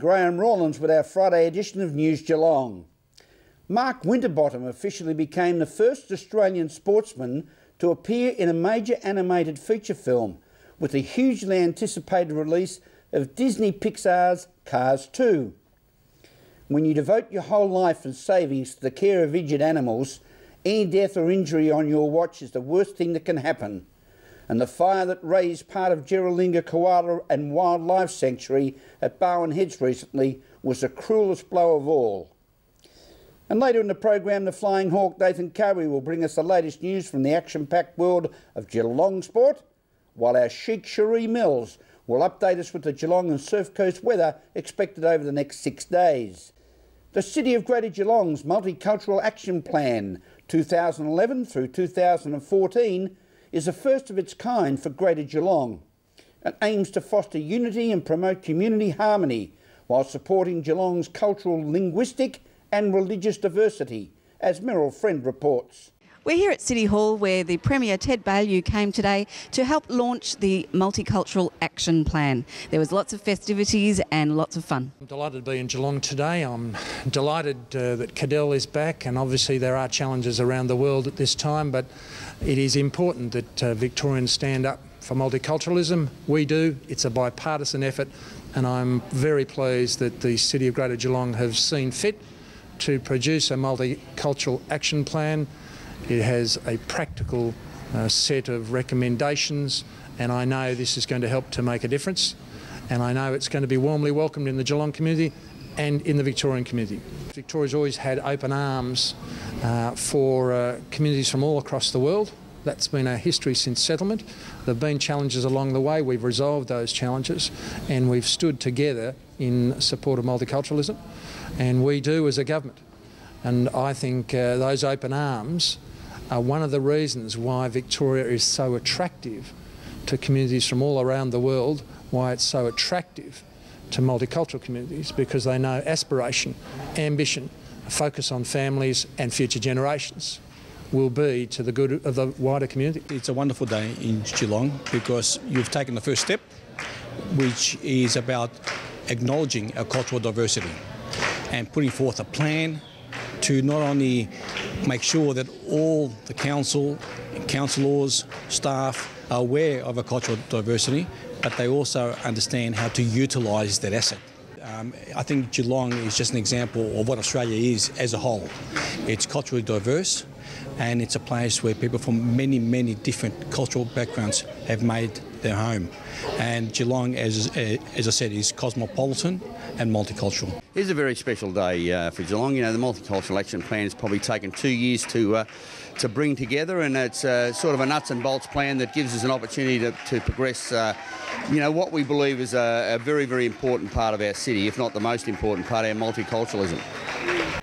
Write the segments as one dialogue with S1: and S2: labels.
S1: Graham Rawlins with our Friday edition of News Geelong. Mark Winterbottom officially became the first Australian sportsman to appear in a major animated feature film with the hugely anticipated release of Disney Pixar's Cars 2. When you devote your whole life and savings to the care of injured animals, any death or injury on your watch is the worst thing that can happen. And the fire that razed part of Geelong Koala and Wildlife Sanctuary at Barwon Heads recently was the cruellest blow of all. And later in the program, the Flying Hawk Nathan Curry will bring us the latest news from the action-packed world of Geelong sport, while our chic Cherie Mills will update us with the Geelong and Surf Coast weather expected over the next 6 days. The City of Greater Geelong's Multicultural Action Plan 2011 through 2014 is the first of its kind for Greater Geelong and aims to foster unity and promote community harmony while supporting Geelong's cultural, linguistic and religious diversity, as Meryl Friend reports.
S2: We're here at City Hall where the Premier Ted Baillieu came today to help launch the Multicultural Action Plan. There was lots of festivities and lots of fun.
S3: I'm delighted to be in Geelong today. I'm delighted that Cadell is back, and obviously there are challenges around the world at this time, but it is important that Victorians stand up for multiculturalism. We do. It's a bipartisan effort, and I'm very pleased that the City of Greater Geelong have seen fit to produce a Multicultural Action Plan. It has a practical set of recommendations, and I know this is going to help to make a difference, and I know it's going to be warmly welcomed in the Geelong community and in the Victorian community. Victoria's always had open arms for communities from all across the world. That's been our history since settlement. There have been challenges along the way. We've resolved those challenges, and we've stood together in support of multiculturalism, and we do as a government. And I think those open arms are one of the reasons why Victoria is so attractive to communities from all around the world, why it's so attractive to multicultural communities, because they know aspiration, ambition, a focus on families and future generations will be to the good of the wider community.
S4: It's a wonderful day in Geelong because you've taken the first step, which is about acknowledging our cultural diversity and putting forth a plan to not only make sure that all the council, councillors, staff are aware of our cultural diversity, but they also understand how to utilise that asset. I think Geelong is just an example of what Australia is as a whole. It's culturally diverse, and it's a place where people from many, many different cultural backgrounds have made their home. And Geelong, as I said, is cosmopolitan and multicultural.
S5: It is a very special day for Geelong. You know, the Multicultural Action Plan has probably taken 2 years to bring together, and it's sort of a nuts and bolts plan that gives us an opportunity to progress, you know, what we believe is a very, very important part of our city, if not the most important part, our multiculturalism.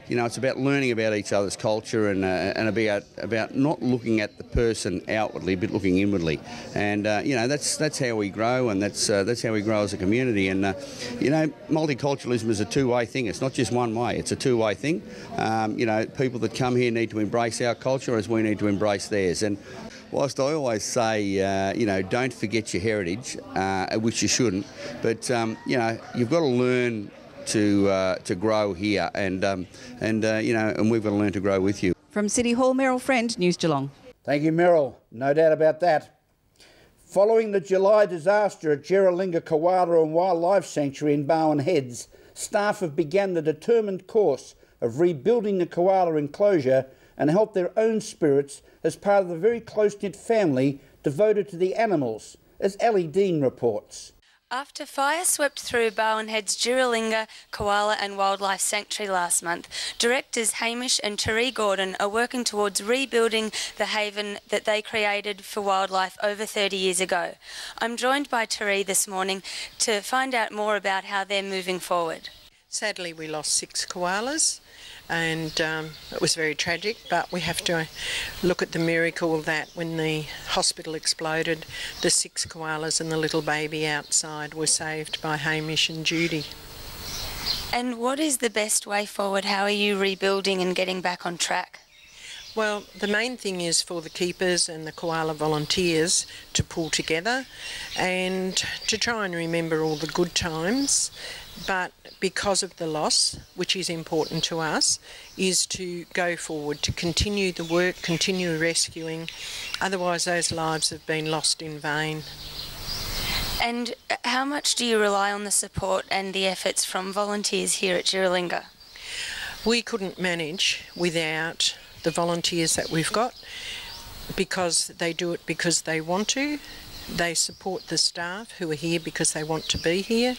S5: You know, it's about learning about each other's culture and about not looking at the person outwardly, but looking inwardly. And you know, that's how we grow, and that's how we grow as a community. And you know, multiculturalism is a two-way thing. It's not just one way. It's a two-way thing. You know, people that come here need to embrace our culture as we need to embrace theirs. And whilst I always say, you know, don't forget your heritage, which you shouldn't, but you know, you've got to learn to grow here, and you know, and we've got to learn to grow with you.
S2: From City Hall, Meryl Friend, News Geelong.
S1: Thank you, Meryl. No doubt about that. Following the July disaster at Geelong Koala and Wildlife Sanctuary in Barwon Heads, staff have begun the determined course of rebuilding the koala enclosure and help their own spirits as part of the very close-knit family devoted to the animals, as Ellie Dean reports.
S6: After fire swept through Barwon Heads Geelong Koala and Wildlife Sanctuary last month, directors Hamish and Terry Gordon are working towards rebuilding the haven that they created for wildlife over 30 years ago. I'm joined by Terry this morning to find out more about how they're moving forward.
S7: Sadly, we lost 6 koalas, and it was very tragic, but we have to look at the miracle that when the hospital exploded, the 6 koalas and the little baby outside were saved by Hamish and Judy.
S6: And what is the best way forward? How are you rebuilding and getting back on track?
S7: Well, the main thing is for the keepers and the koala volunteers to pull together and to try and remember all the good times, but because of the loss, which is important to us, is to go forward, to continue the work, continue rescuing, otherwise those lives have been lost in vain.
S6: And how much do you rely on the support and the efforts from volunteers here at Geelong?
S7: We couldn't manage without the volunteers that we've got, because they do it because they want to. They support the staff who are here because they want to be here,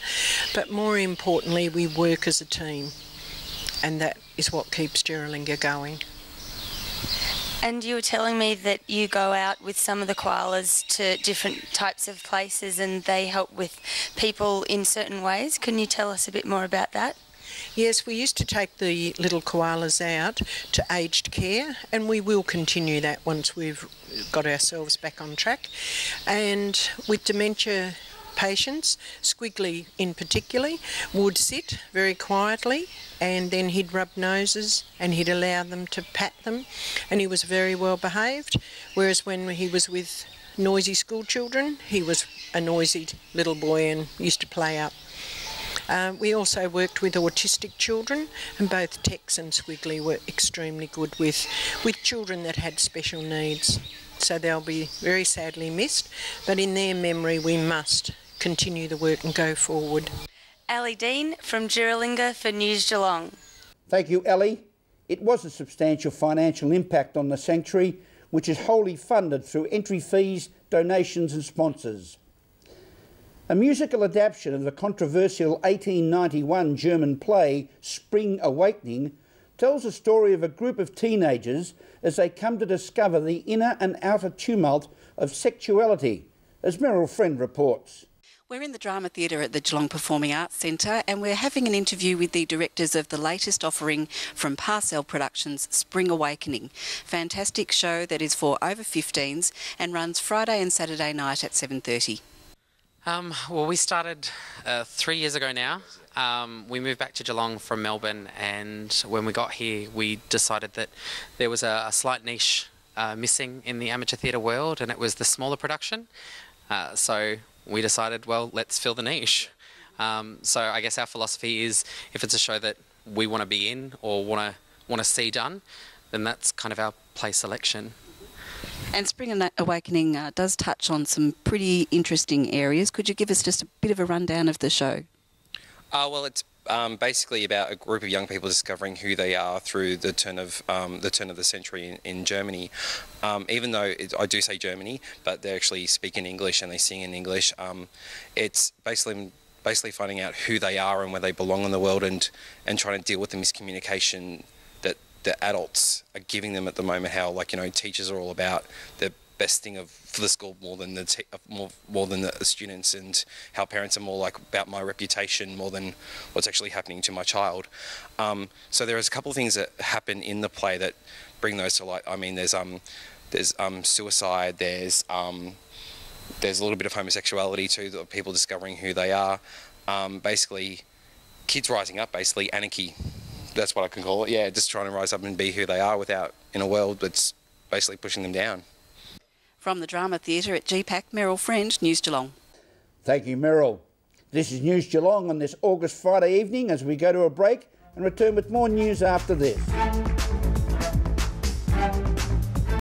S7: but more importantly we work as a team, and that is what keeps Geelong going.
S6: And you were telling me that you go out with some of the koalas to different types of places and they help with people in certain ways. Can you tell us a bit more about that?
S7: Yes, we used to take the little koalas out to aged care, and we will continue that once we've got ourselves back on track. And with dementia patients, Squiggly in particular, would sit very quietly and then he'd rub noses and he'd allow them to pat them, and he was very well behaved, whereas when he was with noisy school children, he was a noisy little boy and used to play up. We also worked with autistic children, and both Tex and Squiggly were extremely good with children that had special needs. So they'll be very sadly missed, but in their memory we must continue the work and go forward.
S6: Ali Dean from Geelong for News Geelong.
S1: Thank you, Ali. It was a substantial financial impact on the sanctuary, which is wholly funded through entry fees, donations and sponsors. A musical adaptation of the controversial 1891 German play Spring Awakening tells the story of a group of teenagers as they come to discover the inner and outer tumult of sexuality, as Meryl Friend reports.
S2: We're in the Drama Theatre at the Geelong Performing Arts Centre, and we're having an interview with the directors of the latest offering from Parcel Productions, Spring Awakening. Fantastic show that is for over 15s and runs Friday and Saturday night at 7:30.
S8: Well, we started 3 years ago now. We moved back to Geelong from Melbourne, and when we got here we decided that there was a slight niche missing in the amateur theatre world, and it was the smaller production. So we decided, well, let's fill the niche. So I guess our philosophy is, if it's a show that we want to be in or want to see done, then that's kind of our play selection.
S2: And Spring Awakening does touch on some pretty interesting areas. Could you give us just a bit of a rundown of the show?
S9: Well, it's basically about a group of young people discovering who they are through the turn of the century in Germany. Even though I do say Germany, but they actually speak in English and they sing in English. It's basically finding out who they are and where they belong in the world, and trying to deal with the miscommunication that the adults are giving them at the moment. How, like, you know, teachers are all about the best thing for the school more than the students, and how parents are more like about my reputation more than what's actually happening to my child. So there's a couple of things that happen in the play that bring those to light. I mean, there's suicide, there's a little bit of homosexuality too, the people discovering who they are. Basically, kids rising up, basically anarchy. That's what I can call it. Yeah, just trying to rise up and be who they are without, in a world that's basically pushing them down.
S2: From the Drama Theatre at GPAC, Meryl Friend, News Geelong.
S1: Thank you, Meryl. This is News Geelong on this August Friday evening as we go to a break and return with more news after this.